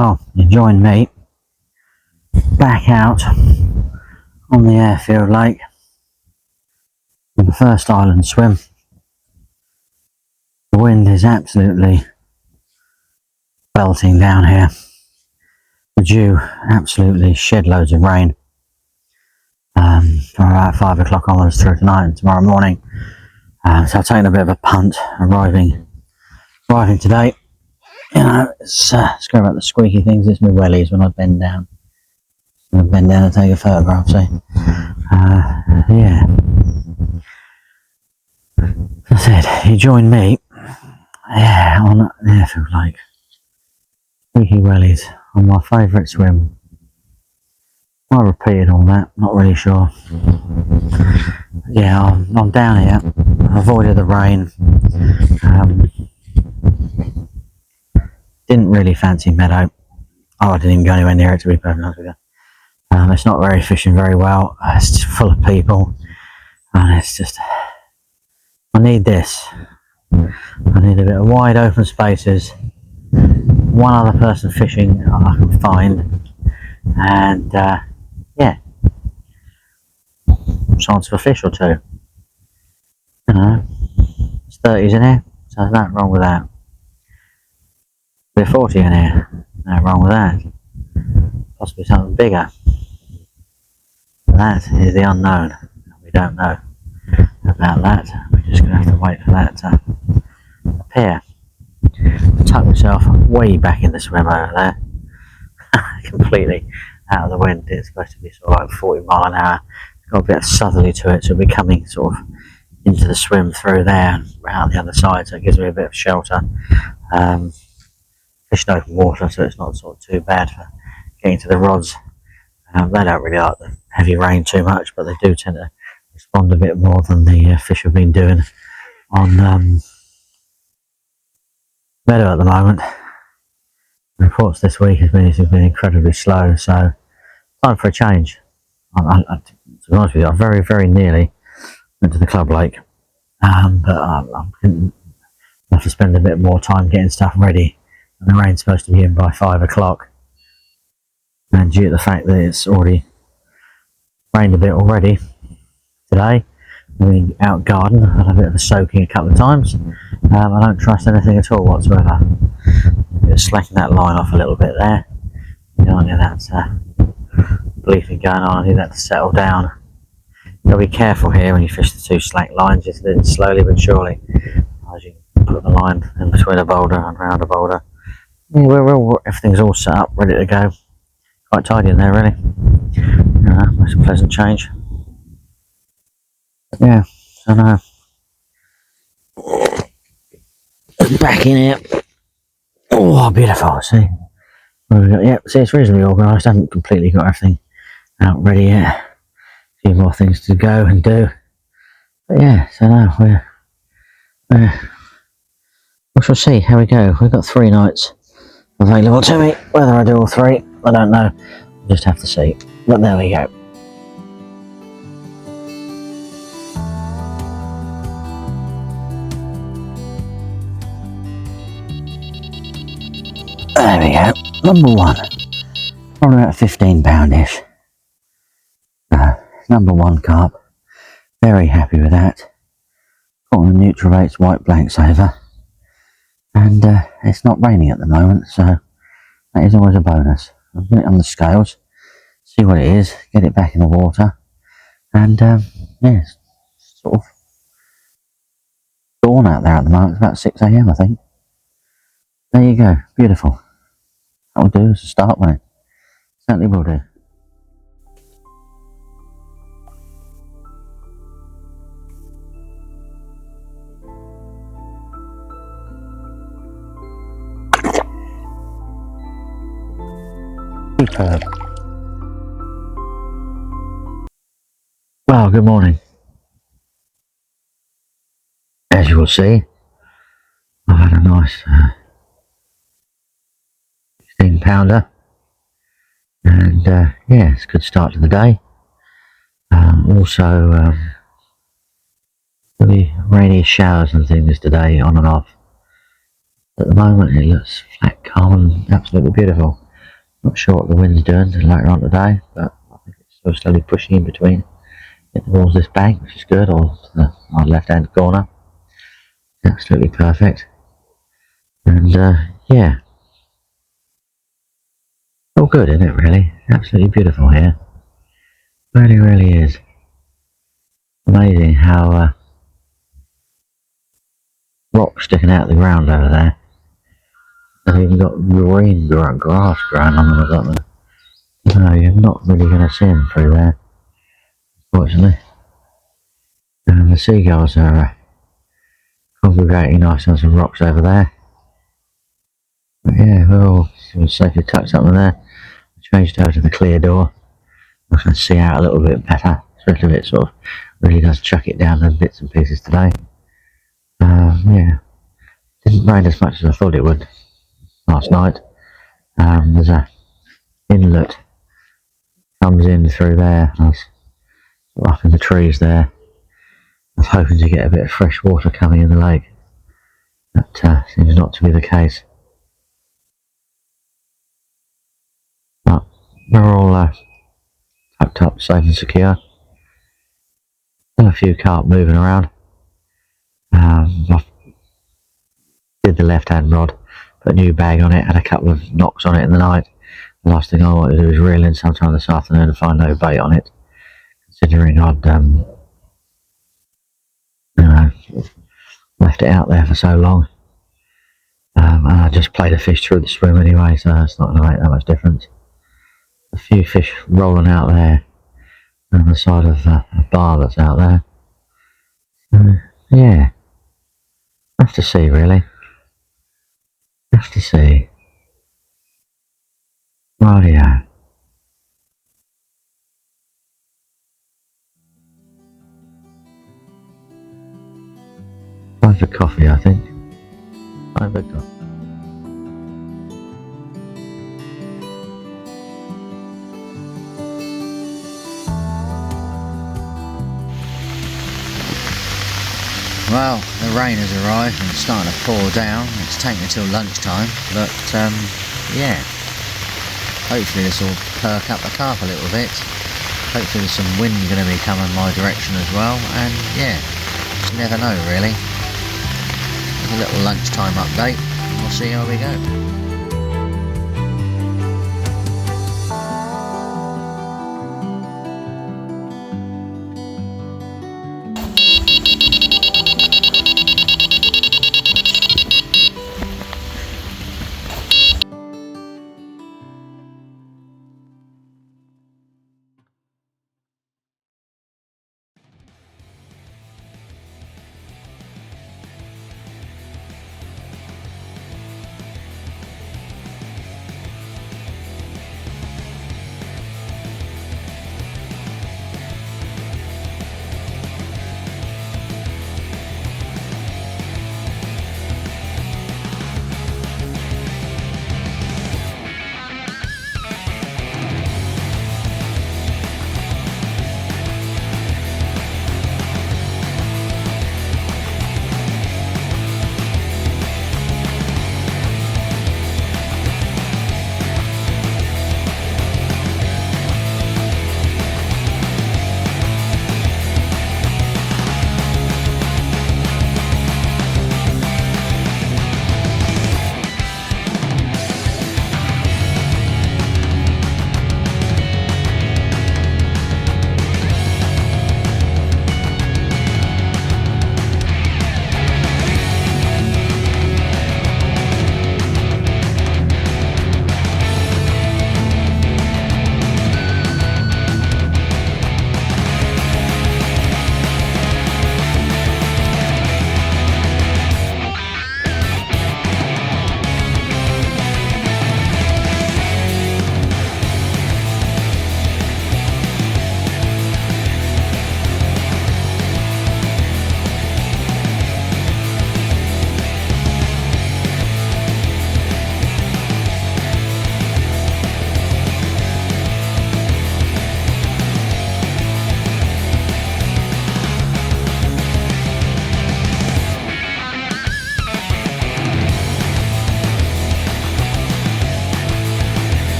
Well, you join me back out on the Airfield Lake for the first island swim. The wind is absolutely belting down here. The dew absolutely shed loads of rain from about 5 o'clock onwards through tonight and tomorrow morning. So I've taken a bit of a punt arriving today. You know, it's go about the squeaky things. It's my wellies when I bend down. When I bend down and take a photograph. So, yeah. As I said, you join me, on the Airfield Lake. Squeaky wellies on my favourite swim. I repeated all that. Not really sure. Yeah, I'm down here. I avoided the rain. Didn't really fancy Meadow. I didn't even go anywhere near it, to be perfectly honest with you. It's not very fishing very well. It's just full of people, and it's just, I need this. I need a bit of wide open spaces, one other person fishing I can find, and yeah, chance for a fish or two. You know, it's 30s in here, so there's nothing wrong with that. We're 40 in here, nothing wrong with that. Possibly something bigger. That is the unknown. We don't know about that. We're just going to have to wait for that to appear. I tuck myself way back in the swim over there. Completely out of the wind. It's supposed to be sort of like 40 mile an hour. It's got a bit of southerly to it, so it'll be coming sort of into the swim through there and around the other side, so it gives me a bit of shelter. Fish in open water, so it's not sort of too bad for getting to the rods. They don't really like the heavy rain too much, but they do tend to respond a bit more than the fish have been doing on Meadow at the moment. Reports this week has been incredibly slow, so time for a change. To be honest with you, I very, very nearly went to the club lake, but I didn't have to spend a bit more time getting stuff ready. And the rain's supposed to be in by 5 o'clock, and due to the fact that it's already rained a bit already today, being out garden, I've had a bit of a soaking a couple of times. I don't trust anything at all whatsoever. Just slacking that line off a little bit there. You know, that's bleefing going on. I need that to settle down. You've got to be careful here when you fish the two slack lines, just slowly but surely. As you put the line in between a boulder and around a boulder. Yeah, everything's all set up, ready to go. Quite tidy in there, really. It's a pleasant change. But yeah, so now back in here. Oh, beautiful! See, what have we got? Yeah, see, it's reasonably organised. I haven't completely got everything out ready yet. A few more things to go and do. But yeah, so now we shall see how we go. We've got 3 nights available to me. Whether I do all 3, I don't know. We'll just have to see. But there we go. There we go. Number 1. Probably about 15 poundish. Number 1 carp. Very happy with that. Caught on the Nutribaits white blank saver. And it's not raining at the moment, so that is always a bonus. I'll put it on the scales, see what it is, get it back in the water, and yeah, it's sort of dawn out there at the moment. It's about 6 AM, I think. There you go, beautiful. That will do as a start, won't it? Certainly will do. Superb. Well, good morning. As you will see, I've had a nice 16 pounder, and yeah, it's a good start to the day. Also, there'll be rainy showers and things today, on and off. At the moment, it looks flat, calm, and absolutely beautiful. Not sure what the wind's doing later on today, but I think it's still slowly pushing in between it towards this bank, which is good, or our left-hand corner. Absolutely perfect. And yeah, all good, isn't it? Really, absolutely beautiful here. Really, really is. Amazing how rocks sticking out of the ground over there. They've even got green grass growing on them or something. No, you're not really going to see them through there, unfortunately. And the seagulls are congregating nice on some rocks over there. But yeah, we're all safely tucked up in there. I changed over to the clear door. I can see out a little bit better, especially if it sort of really does chuck it down in bits and pieces today. Yeah, didn't rain as much as I thought it would last night. There's a inlet comes in through there. I was up in the trees there. I was hoping to get a bit of fresh water coming in the lake. That seems not to be the case. But we're all tucked up, safe and secure. Still a few carp moving around. I did the left-hand rod, put a new bag on it, had a couple of knocks on it in the night. The last thing I want to do is reel in sometime this afternoon and find no bait on it, considering I'd you know, left it out there for so long. And I just played a fish through the swim anyway, so it's not going to make that much difference. A few fish rolling out there on the side of a bar that's out there. Yeah, have to see really. Have to see. Rightio. Time for coffee, I think. Time for coffee. Well, the rain has arrived and it's starting to pour down. It's taken until lunchtime, but yeah, hopefully this will perk up the carp a little bit. Hopefully there's some wind going to be coming my direction as well, and yeah, you never know really. There's a little lunchtime update, and we'll see how we go.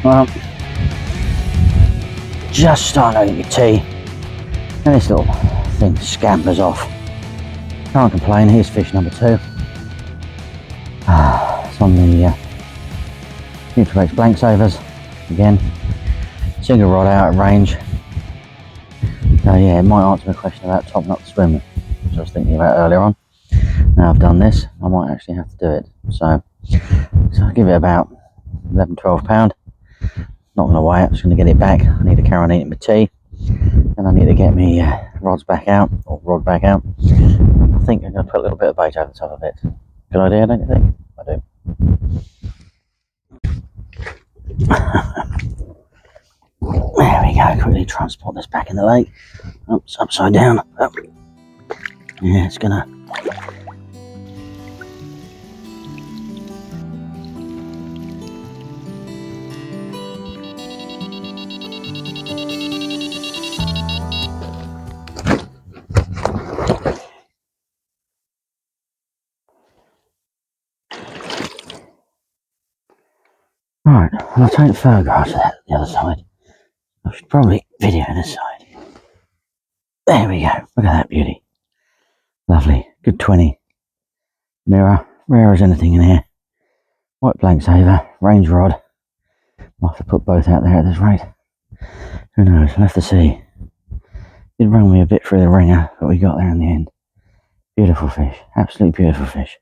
Well, just starting to eat my tea, and this little thing scampers off. Can't complain. Here's fish number 2. It's on the Nutrix blank savers again. Single rod out at range. So yeah, it might answer my question about topping up the swim, which I was thinking about earlier on. Now I've done this, I might actually have to do it. So I'll give it about £11–12. Not going to weigh it, I'm just going to get it back. I need to carry on eating my tea, and I need to get me rods back out, or rod back out. I think I'm going to put a little bit of bait over the top of it. Good idea, don't you think? I do. There we go, quickly transport this back in the lake. Oops, upside down. Oh. Yeah, it's gonna. Right, I'll take the photograph of the other side. I should probably video this side. There we go, look at that beauty. Lovely, good 20. Mirror, rare as anything in here. White blank saver, range rod. I'll have to put both out there at this rate. Who knows, we'll have to see. Did run me a bit through the ringer, but we got there in the end. Beautiful fish, absolutely beautiful fish.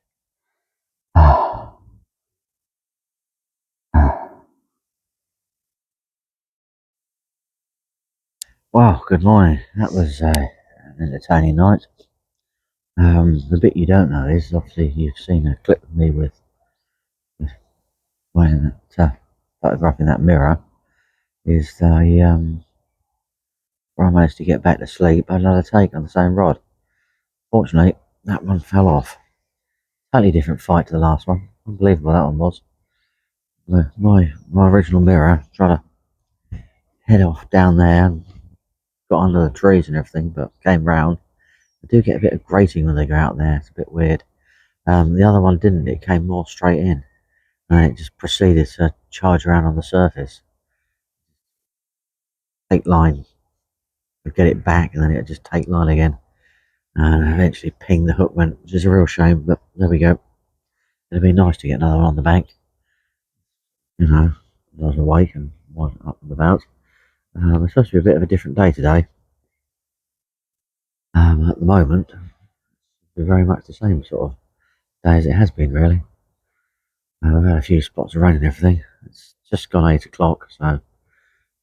Well, good morning. That was an entertaining night. The bit you don't know is obviously you've seen a clip of me with wearing that photographing that mirror. Is where I managed to get back to sleep. I had another take on the same rod. Fortunately, that one fell off. Totally different fight to the last one. Unbelievable that one was. My original mirror tried to head off down there and got under the trees and everything, but came round. I do get a bit of grating when they go out there. It's a bit weird. The other one didn't. It came more straight in, and it just proceeded to charge around on the surface. Take line, get it back, and then it just take line again, and eventually ping the hook went, which is a real shame. But there we go. It'd be nice to get another one on the bank. You know, I was awake and wasn't up and about. It's supposed to be a bit of a different day today. At the moment, it's very much the same sort of day as it has been, really. I've had a few spots of rain and everything. It's just gone 8 o'clock, so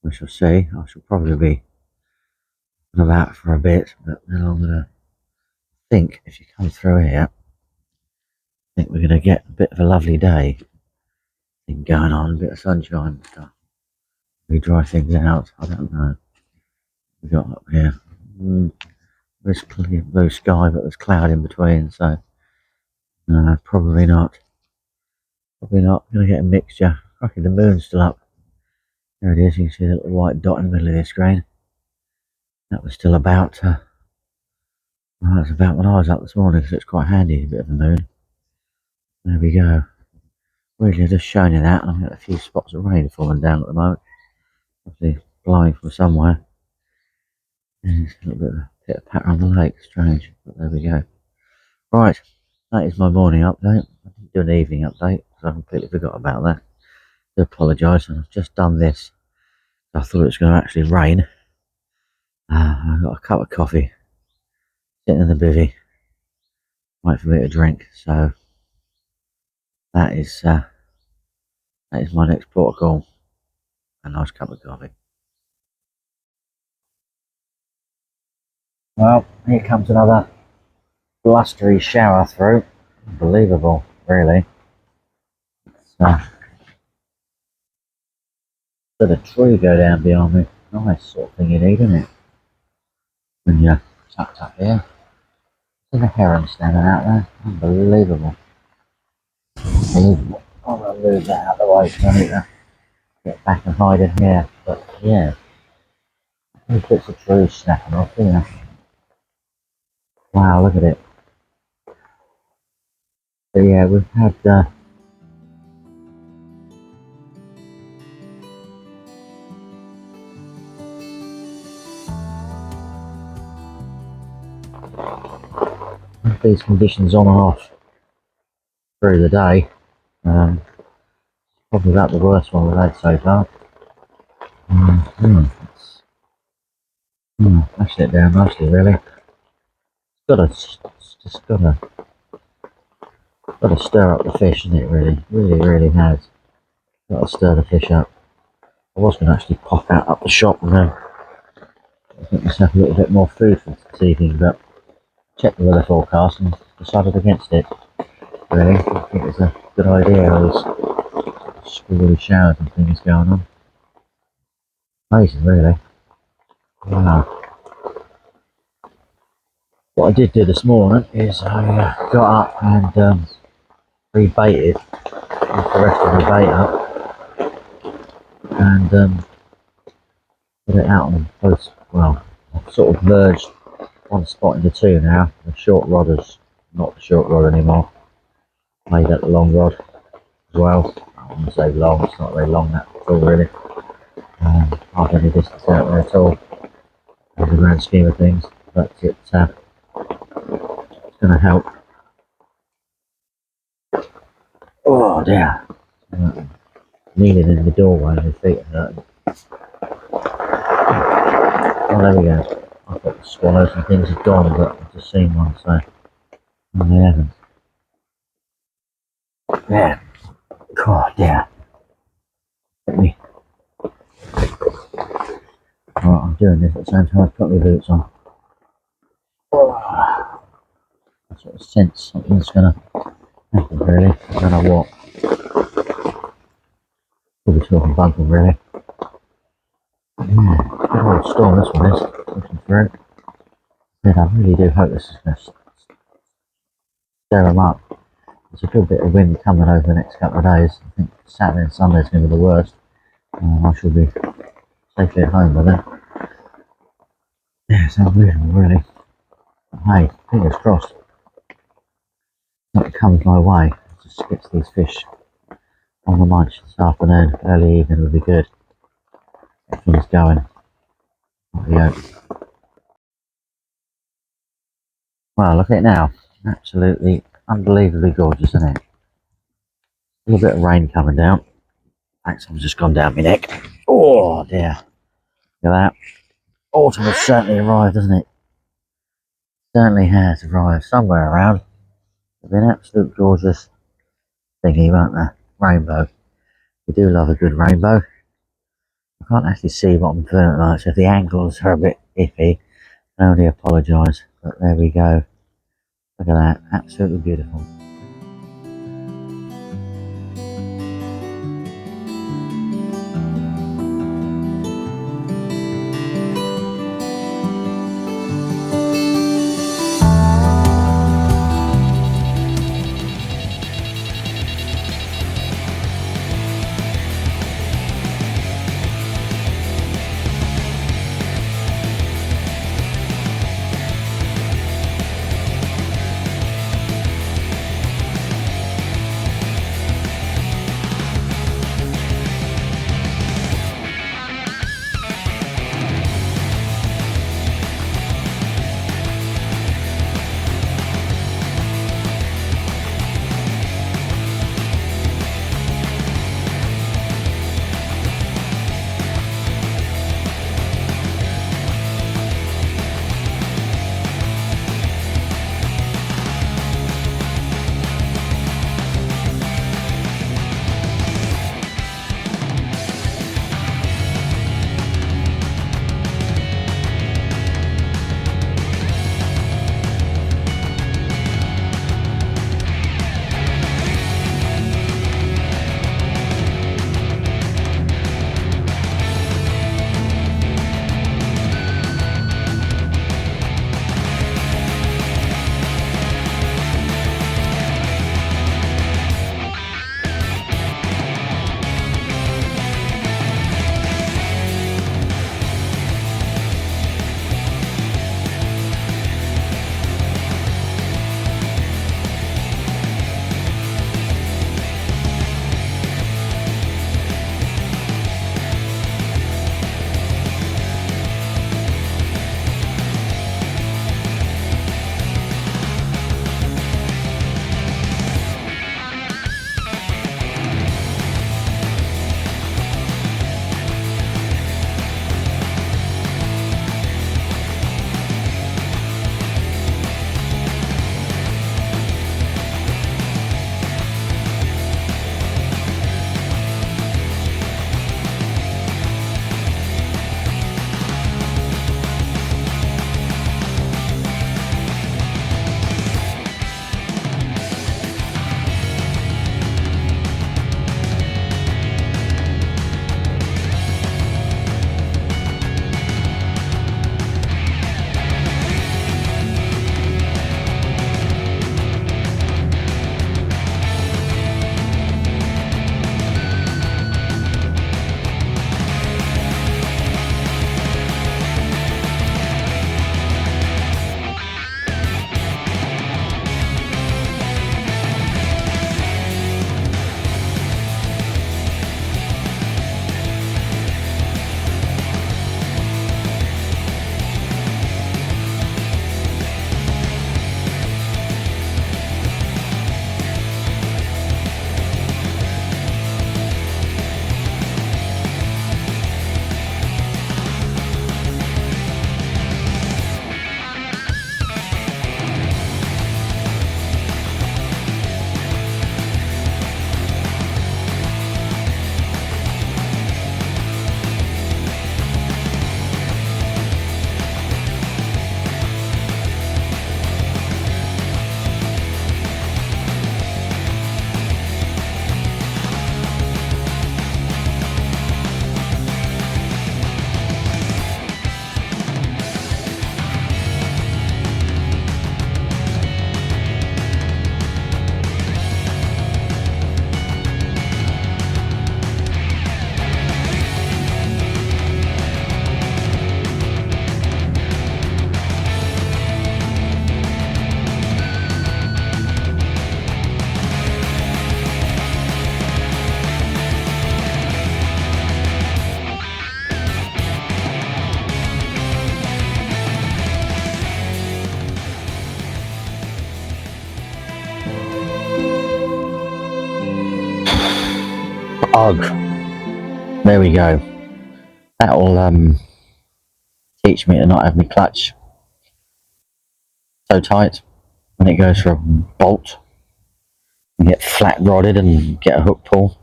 we shall see. I shall probably be about for a bit, but then I'm going to think, if you come through here, I think we're going to get a bit of a lovely day. Thing going on, a bit of sunshine and stuff. We dry things out. I don't know. We got up here. There's clear blue sky, but there's cloud in between, so no, probably not. Probably not. Going to get a mixture. Crikey, the moon's still up. There it is. You can see the little white dot in the middle of the screen. That was still about. Well, that's about when I was up this morning, so it's quite handy. A bit of a moon. There we go. Weirdly, just showing you that. I've got a few spots of rain falling down at the moment. Obviously, blowing from somewhere. And it's a little bit of patter on the lake. Strange, but there we go. Right, that is my morning update. I didn't do an evening update because I completely forgot about that. I do apologise. I've just done this. I thought it was going to actually rain. I've got a cup of coffee sitting in the bivvy, wait for me to drink. So that is my next protocol. A nice cup of coffee. Well, here comes another blustery shower through. Unbelievable, really. It's let a tree go down behind me. Nice sort of thing you need, isn't it? When you're tucked up here. There's a heron standing out there. Unbelievable. Unbelievable. I'm going to move that out of the way because I need to get back and hide in here. But yeah, these bits of trees snapping off here. Wow, look at it. But yeah, we've had these conditions on and off through the day. Probably about the worst one we've had so far. Actually it down nicely really. It's just gotta stir up the fish, isn't it really? Really has. Gotta stir the fish up. I was gonna actually pop out up the shop and get myself a little bit more food for this evening, but checked the weather forecast and decided against it. Really, I think it's a good idea. Those squally showers and things going on. Amazing, really. Wow. What I did do this morning is I got up and rebaited with the rest of the bait up and put it out on both. Well, I've sort of merged one spot into two now. The short rod is not the short rod anymore. Made that the long rod as well. I want to say long, it's not very long that at all really. Hardly any distance out there at all in the grand scheme of things, but it's going to help. Oh dear, kneeling in the doorway and my feet are hurting. Oh, there we go. I thought the swallows and things had gone, but I've just seen one, so they haven't. Yeah. God, yeah. Let me. Right, I'm doing this at the same time I put my boots on. Oh, I sort of sense something's gonna happen, really. I don't know what. Probably talking bunting, really. Yeah, good old storm this one is. Looking for it. Yeah, I really do hope this is going to stir them up. There's a good bit of wind coming over the next couple of days. I think Saturday and Sunday is going to be the worst. I shall be safely at home by then. Yeah, it's unbelievable, really. But hey, fingers crossed. Something comes my way. Just gets these fish on the munch this afternoon. Early evening will be good. Get things going. Rightio. Well, look at it now. Absolutely unbelievably gorgeous, isn't it? A little bit of rain coming down. Axle's just gone down my neck. Oh dear. Look at that. Autumn has certainly arrived, hasn't it? Certainly has arrived somewhere around. It'll be an absolute gorgeous thingy, won't there? Rainbow. We do love a good rainbow. I can't actually see what I'm doing at night, so if the angles are a bit iffy, I only apologise. But there we go. Look at that. Absolutely beautiful. Ugh. There we go. That'll teach me to not have my clutch so tight when it goes for a bolt and get flat rodded and get a hook pull.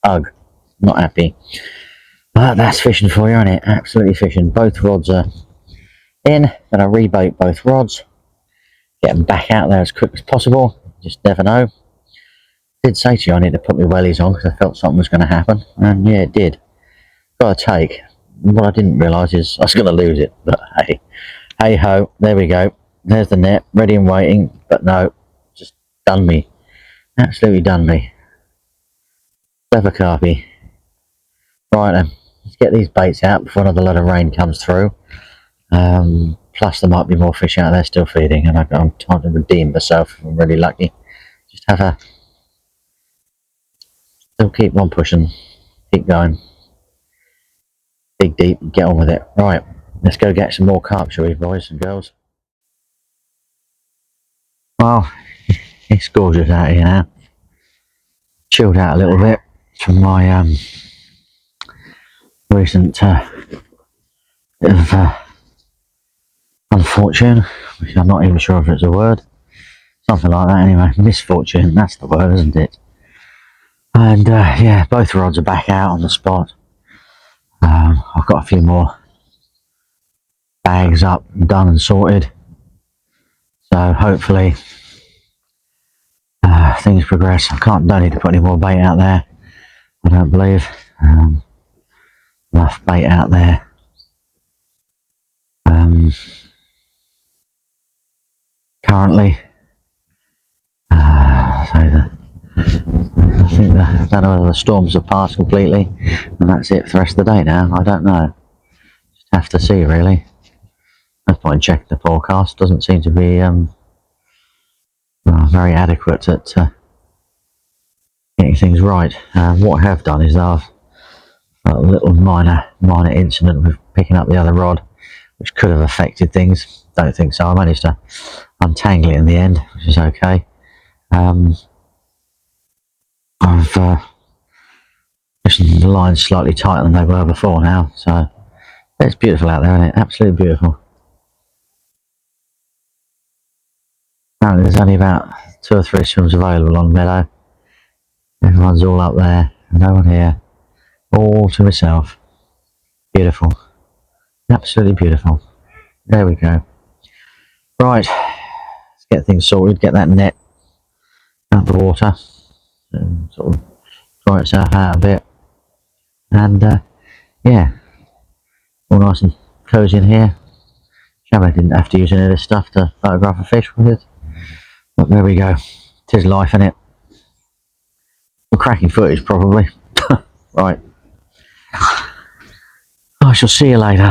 Ugh. Not happy. But that's fishing for you, isn't it? Absolutely fishing. Both rods are in. Gonna rebait both rods. Get them back out there as quick as possible. Just never know. Did say to you I need to put my wellies on because I felt something was going to happen. And yeah, it did. Got a take. What I didn't realise is I was going to lose it. But hey ho. There we go. There's the net. Ready and waiting. But no. Just done me. Absolutely done me. Clever carpy. Right then. Let's get these baits out before another lot of rain comes through. Plus there might be more fish out there still feeding, and I'm trying to redeem myself if I'm really lucky. Just have a... Still keep on pushing. Keep going. Dig deep and get on with it. Right, let's go get some more carp, shall we, boys and girls? Well, it's gorgeous out here now. Chilled out a little bit from my recent bit of unfortune, which I'm not even sure if it's a word. Something like that anyway. Misfortune, that's the word, isn't it? And yeah, both rods are back out on the spot. I've got a few more bags up, done and sorted. So hopefully things progress. Don't need to put any more bait out there, I don't believe. Enough bait out there. Currently, I think I don't know whether the storms have passed completely and that's it for the rest of the day now. I don't know. Just have to see, really. No point checking the forecast. Doesn't seem to be very adequate at getting things right. What I have done is I've a little minor incident with picking up the other rod, which could have affected things. Don't think so. I managed to untangle it in the end, which is okay. I've the line's slightly tighter than they were before now, so it's beautiful out there, isn't it? Absolutely beautiful. Apparently there's only about 2 or 3 swims available on the meadow. Everyone's all up there, no one here. All to myself. Beautiful. Absolutely beautiful. There we go. Right, let's get things sorted, get that net out of the water and sort of dry itself out a bit. And yeah, all nice and cosy in here. Shabba didn't have to use any of this stuff to photograph a fish with it. But there we go. 'Tis life, innit? Well, cracking footage, probably. Right. I shall see you later.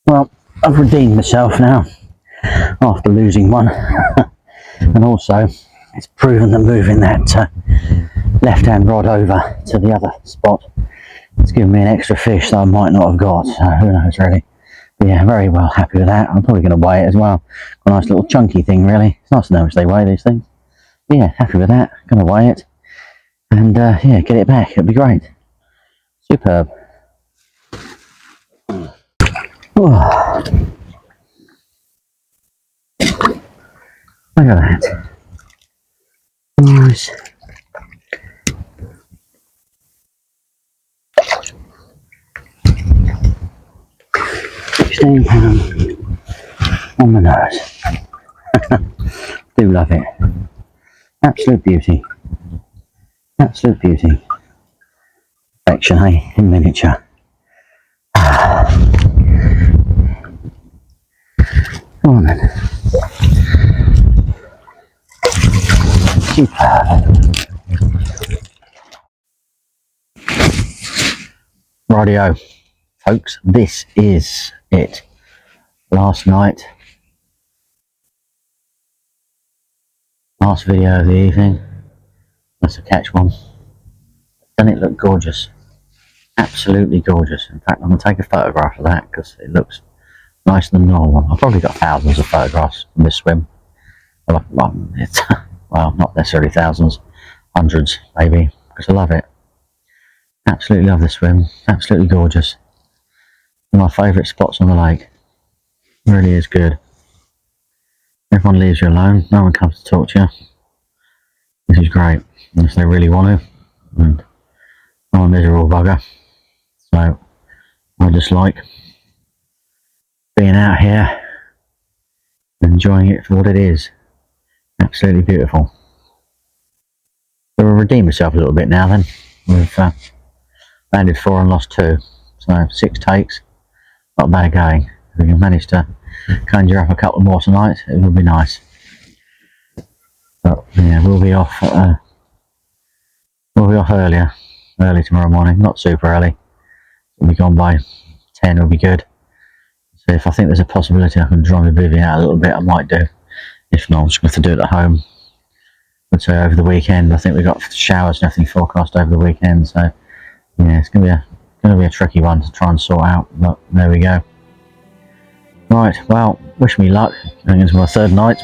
Well, I've redeemed myself now after losing one and also it's proven that moving that left hand rod over to the other spot it's given me an extra fish that I might not have got, so who knows really. But yeah, very well happy with that. I'm probably going to weigh it as well. A nice little chunky thing really. It's nice to know how much they weigh, these things. But yeah, happy with that. Going to weigh it and yeah, get it back. It'll be great. Superb. Oh. Look at that. Nice. £16 on the nose. Do love it. Absolute beauty. Absolute beauty. Perfection, eh? In miniature. Come on then. Superb. Rightio, folks, this is it. Last night, last video of the evening. That's a catch one. Doesn't it look gorgeous? Absolutely gorgeous. In fact, I'm going to take a photograph of that because it looks nicer than normal. I've probably got thousands of photographs from this swim. Well, not necessarily thousands, hundreds maybe, because I love it. Absolutely love this swim. Absolutely gorgeous. One of my favourite spots on the lake. Really is good. Everyone leaves you alone. No one comes to talk to you. This is great, unless they really want to. And I'm a miserable bugger. So I just like being out here and enjoying it for what it is. Absolutely beautiful. So we'll redeem myself a little bit now then. We've landed 4 and lost 2. So 6 takes. Not bad going. If we can manage to conjure up a couple more tonight, it would be nice. But yeah, we'll be off early tomorrow morning. Not super early. We'll be gone by 10, will be good. So if I think there's a possibility I can dry my bivvy out a little bit, I might do. If not, I'm just going to have to do it at home. But so over the weekend, I think we've got showers and everything forecast over the weekend. So yeah, it's going to be a tricky one to try and sort out. But there we go. Right, well, wish me luck. Going into my 3rd night.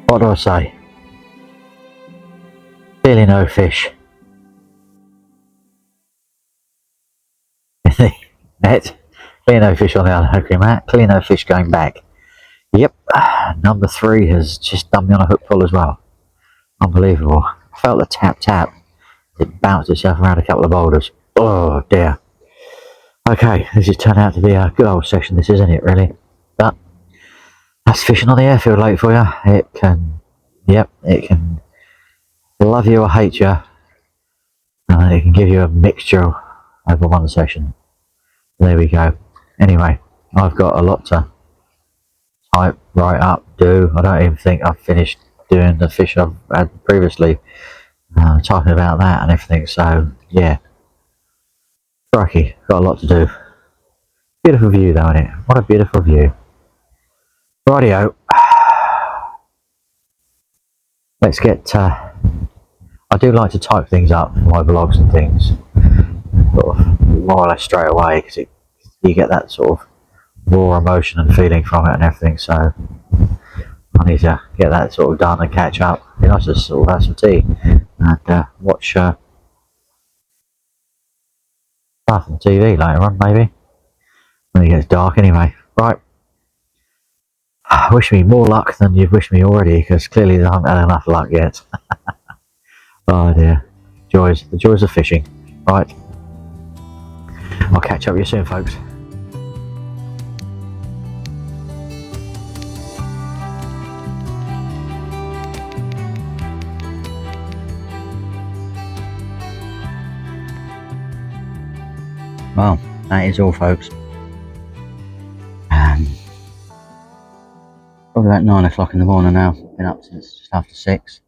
What do I say? Clearly no fish. Net. Clearly no fish on the unhooking mat. Clearly no fish going back. Yep. Number 3 has just done me on a hook pull as well. Unbelievable. I felt the tap. It bounced itself around a couple of boulders. Oh dear. Okay, this has turned out to be a good old session, this, isn't it, really? But that's fishing on the Airfield Lake for you. It can love you or hate you. It can give you a mixture over one session. There we go. Anyway, I've got a lot to type, write up, do. I don't even think I've finished doing the fish I've had previously. Talking about that and everything. So yeah, crikey, got a lot to do. Beautiful view though, isn't it? What a beautiful view. Rightio. Let's get. I do like to type things up for my vlogs and things, sort of more or less straight away, because you get that sort of raw emotion and feeling from it and everything. So I need to get that sort of done and catch up. It'd be nice to sort of have some tea and watch stuff on TV later on, maybe when it gets dark. Anyway, right. Wish me more luck than you've wished me already, because clearly I haven't had enough luck yet. Oh dear, the joys of fishing. Right, I'll catch up with you soon, folks. Well, that is all, folks. Probably about 9 o'clock in the morning now. Been up since just after 6.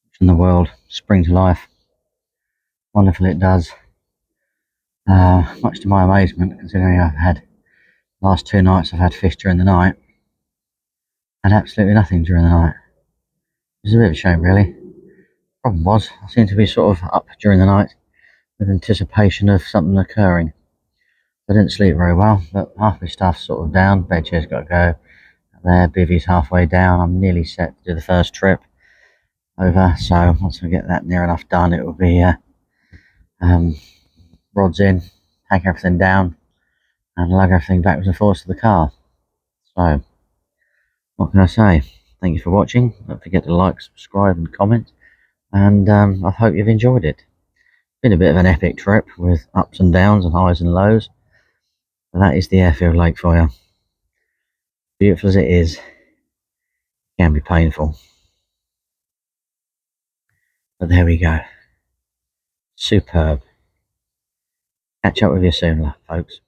Watching the world spring to life. Wonderful it does. Much to my amazement, considering I've had last 2 nights I've had fish during the night and absolutely nothing during the night. It's a bit of a shame, really. Problem was, I seem to be sort of up during the night with anticipation of something occurring. I didn't sleep very well, but half my stuff's sort of down. Bed chair's got to go. There, bivvy's halfway down. I'm nearly set to do the first trip over, so once I get that near enough done, it will be rods in, take everything down, and lug everything backwards and forwards to the car. So, what can I say? Thank you for watching. Don't forget to like, subscribe, and comment. And I hope you've enjoyed it. Been a bit of an epic trip with ups and downs and highs and lows. But that is the Airfield Lake for you. Beautiful as it is, it can be painful. But there we go. Superb. Catch up with you soon, folks.